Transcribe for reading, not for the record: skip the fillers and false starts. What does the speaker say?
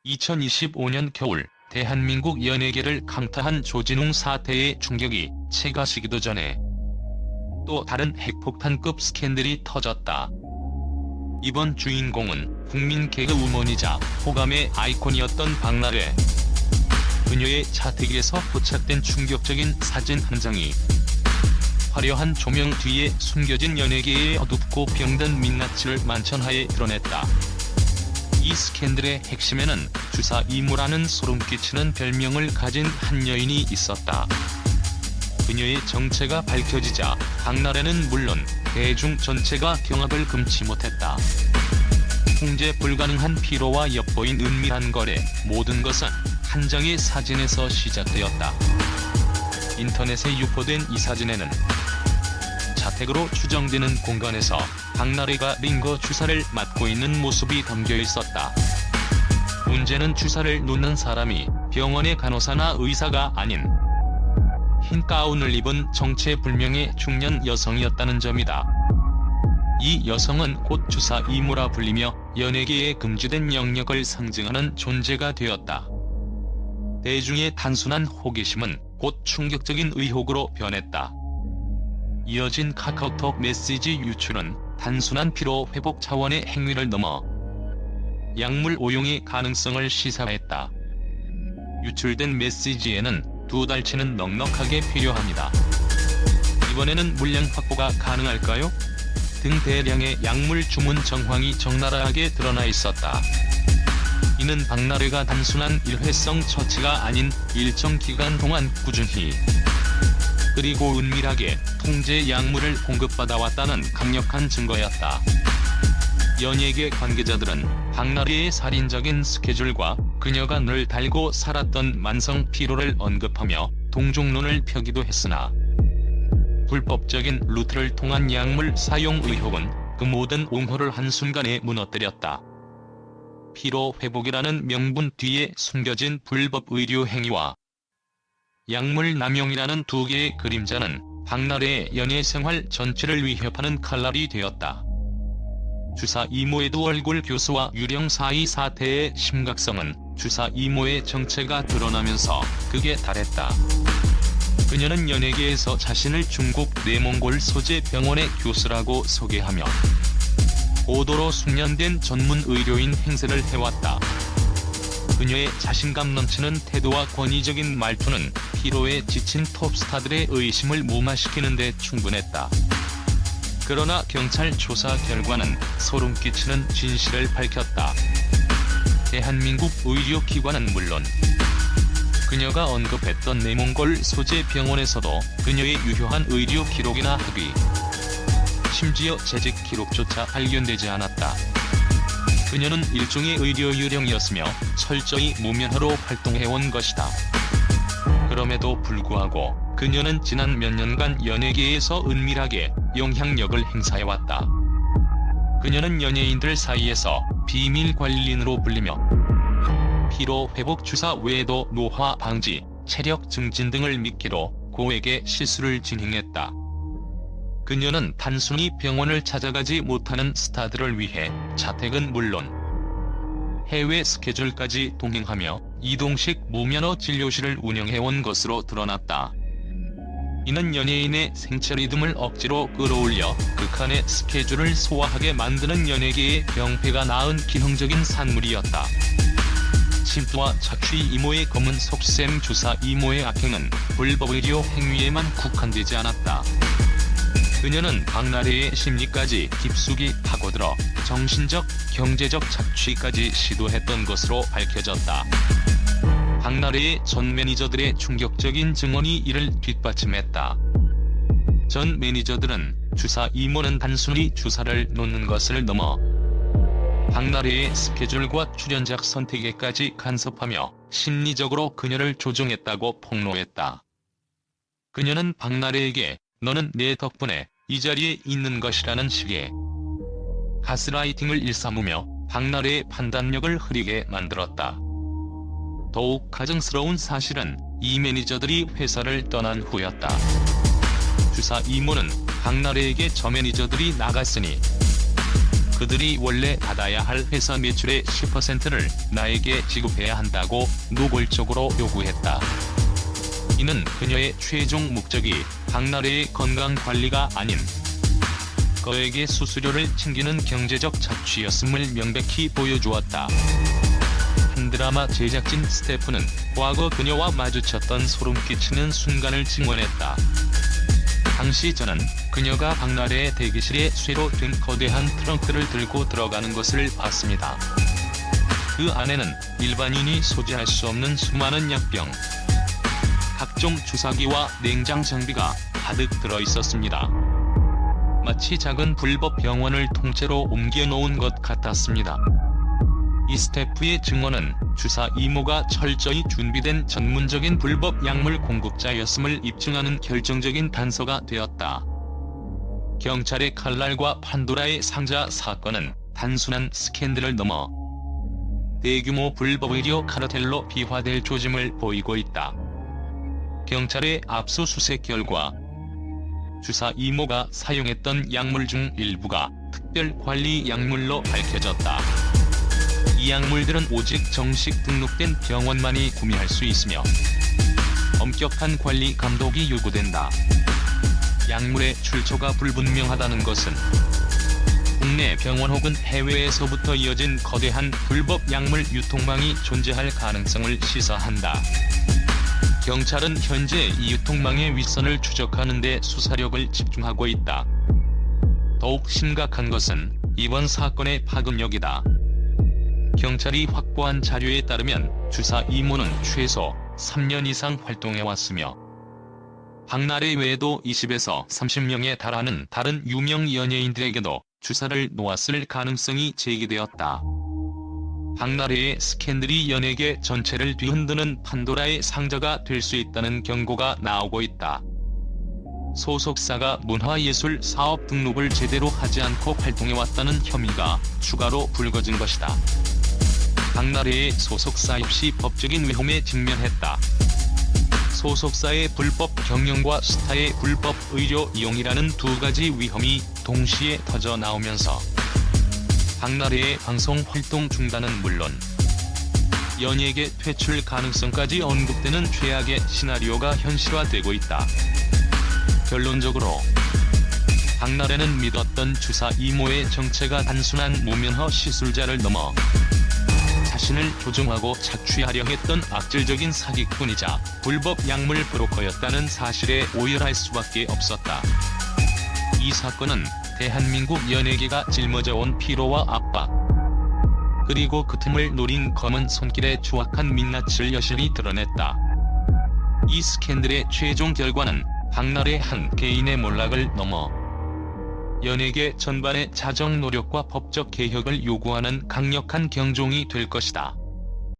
2025년 겨울 대한민국 연예계를 강타한 조진웅 사태의 충격이 채가시기도 전에 또 다른 핵폭탄급 스캔들이 터졌다. 이번 주인공은 국민 개그우먼이자 호감의 아이콘이었던 박나래. 그녀의 자택에서 포착된 충격적인 사진 한 장이 화려한 조명 뒤에 숨겨진 연예계의 어둡고 병든 민낯을 만천하에 드러냈다. 이 스캔들의 핵심에는 주사 이모라는 소름끼치는 별명을 가진 한 여인이 있었다. 그녀의 정체가 밝혀지자 박나래는 물론 대중 전체가 경악을 금치 못했다. 통제 불가능한 피로와 엿보인 은밀한 거래, 모든 것은 한 장의 사진에서 시작되었다. 인터넷에 유포된 이 사진에는 자택으로 추정되는 공간에서 박나래가 링거 주사를 맞고 있는 모습이 담겨 있었다. 문제는 주사를 놓는 사람이 병원의 간호사나 의사가 아닌 흰 가운을 입은 정체불명의 중년 여성이었다는 점이다. 이 여성은 곧 주사 이모라 불리며 연예계에 금지된 영역을 상징하는 존재가 되었다. 대중의 단순한 호기심은 곧 충격적인 의혹으로 변했다. 이어진 카카오톡 메시지 유출은 단순한 피로 회복 차원의 행위를 넘어 약물 오용의 가능성을 시사했다. 유출된 메시지에는 2달치는 넉넉하게 필요합니다. 이번에는 물량 확보가 가능할까요? 등 대량의 약물 주문 정황이 적나라하게 드러나 있었다. 이는 박나래가 단순한 일회성 처치가 아닌 일정 기간 동안 꾸준히 그리고 은밀하게 통제 약물을 공급받아왔다는 강력한 증거였다. 연예계 관계자들은 박나래의 살인적인 스케줄과 그녀가 늘 달고 살았던 만성 피로를 언급하며 동종론을 펴기도 했으나 불법적인 루트를 통한 약물 사용 의혹은 그 모든 옹호를 한순간에 무너뜨렸다. 피로 회복이라는 명분 뒤에 숨겨진 불법 의료 행위와 약물 남용이라는 두 개의 그림자는 박나래의 연예 생활 전체를 위협하는 칼날이 되었다. 주사 이모의 얼굴 교수와 유령 사이 사태의 심각성은 주사 이모의 정체가 드러나면서 극에 달했다. 그녀는 연예계에서 자신을 중국 내몽골 소재 병원의 교수라고 소개하며 고도로 숙련된 전문 의료인 행세를 해왔다. 그녀의 자신감 넘치는 태도와 권위적인 말투는 피로에 지친 톱스타들의 의심을 무마시키는 데 충분했다. 그러나 경찰 조사 결과는 소름 끼치는 진실을 밝혔다. 대한민국 의료기관은 물론 그녀가 언급했던 내몽골 소재 병원에서도 그녀의 유효한 의료 기록이나 학위, 심지어 재직 기록조차 발견되지 않았다. 그녀는 일종의 의료 유령이었으며 철저히 무면허로 활동해온 것이다. 그럼에도 불구하고 그녀는 지난 몇 년간 연예계에서 은밀하게 영향력을 행사해왔다. 그녀는 연예인들 사이에서 비밀 관리인으로 불리며 피로 회복 주사 외에도 노화 방지, 체력 증진 등을 미끼로 고액의 시술을 진행했다. 그녀는 단순히 병원을 찾아가지 못하는 스타들을 위해 자택은 물론 해외 스케줄까지 동행하며 이동식 무면허 진료실을 운영해온 것으로 드러났다. 이는 연예인의 생체 리듬을 억지로 끌어올려 극한의 스케줄을 소화하게 만드는 연예계의 병폐가 낳은 기형적인 산물이었다. 침투와 착취 이모의 검은 속셈 주사 이모의 악행은 불법 의료 행위에만 국한되지 않았다. 그녀는 박나래의 심리까지 깊숙이 파고들어 정신적, 경제적 착취까지 시도했던 것으로 밝혀졌다. 박나래의 전 매니저들의 충격적인 증언이 이를 뒷받침했다. 전 매니저들은 주사 이모는 단순히 주사를 놓는 것을 넘어 박나래의 스케줄과 출연작 선택에까지 간섭하며 심리적으로 그녀를 조종했다고 폭로했다. 그녀는 박나래에게 너는 내 덕분에 이 자리에 있는 것이라는 식의 가스라이팅을 일삼으며 박나래의 판단력을 흐리게 만들었다. 더욱 가증스러운 사실은 이 매니저들이 회사를 떠난 후였다. 주사 이모는 박나래에게 저 매니저들이 나갔으니 그들이 원래 받아야 할 회사 매출의 10%를 나에게 지급해야 한다고 노골적으로 요구했다. 이는 그녀의 최종 목적이 박나래의 건강관리가 아닌 그에게 수수료를 챙기는 경제적 착취였음을 명백히 보여주었다. 한 드라마 제작진 스태프는 과거 그녀와 마주쳤던 소름 끼치는 순간을 증언했다. 당시 저는 그녀가 박나래의 대기실에 쇠로 된 거대한 트렁크를 들고 들어가는 것을 봤습니다. 그 안에는 일반인이 소지할 수 없는 수많은 약병, 각종 주사기와 냉장 장비가 가득 들어있었습니다. 마치 작은 불법 병원을 통째로 옮겨놓은 것 같았습니다. 이 스태프의 증언은 주사 이모가 철저히 준비된 전문적인 불법 약물 공급자였음을 입증하는 결정적인 단서가 되었다. 경찰의 칼날과 판도라의 상자 사건은 단순한 스캔들을 넘어 대규모 불법 의료 카르텔로 비화될 조짐을 보이고 있다. 경찰의 압수수색 결과 주사 이모가 사용했던 약물 중 일부가 특별관리 약물로 밝혀졌다. 이 약물들은 오직 정식 등록된 병원만이 구매할 수 있으며 엄격한 관리 감독이 요구된다. 약물의 출처가 불분명하다는 것은 국내 병원 혹은 해외에서부터 이어진 거대한 불법 약물 유통망이 존재할 가능성을 시사한다. 경찰은 현재 이 유통망의 윗선을 추적하는 데 수사력을 집중하고 있다. 더욱 심각한 것은 이번 사건의 파급력이다. 경찰이 확보한 자료에 따르면 주사 이모는 최소 3년 이상 활동해왔으며 박나래 외에도 20에서 30명에 달하는 다른 유명 연예인들에게도 주사를 놓았을 가능성이 제기되었다. 박나래의 스캔들이 연예계 전체를 뒤흔드는 판도라의 상자가 될 수 있다는 경고가 나오고 있다. 소속사가 문화예술 사업 등록을 제대로 하지 않고 활동해왔다는 혐의가 추가로 불거진 것이다. 박나래의 소속사 역시 법적인 외홈에 직면했다. 소속사의 불법 경영과 스타의 불법 의료 이용이라는 두 가지 위험이 동시에 터져 나오면서 박나래의 방송 활동 중단은 물론 연예계 퇴출 가능성까지 언급되는 최악의 시나리오가 현실화되고 있다. 결론적으로 박나래는 믿었던 주사 이모의 정체가 단순한 무면허 시술자를 넘어 자신을 조종하고 착취하려 했던 악질적인 사기꾼이자 불법 약물 브로커였다는 사실에 오열할 수밖에 없었다. 이 사건은 대한민국 연예계가 짊어져온 피로와 압박, 그리고 그 틈을 노린 검은 손길의 추악한 민낯을 여실히 드러냈다. 이 스캔들의 최종 결과는 박나래 한 개인의 몰락을 넘어 연예계 전반의 자정 노력과 법적 개혁을 요구하는 강력한 경종이 될 것이다.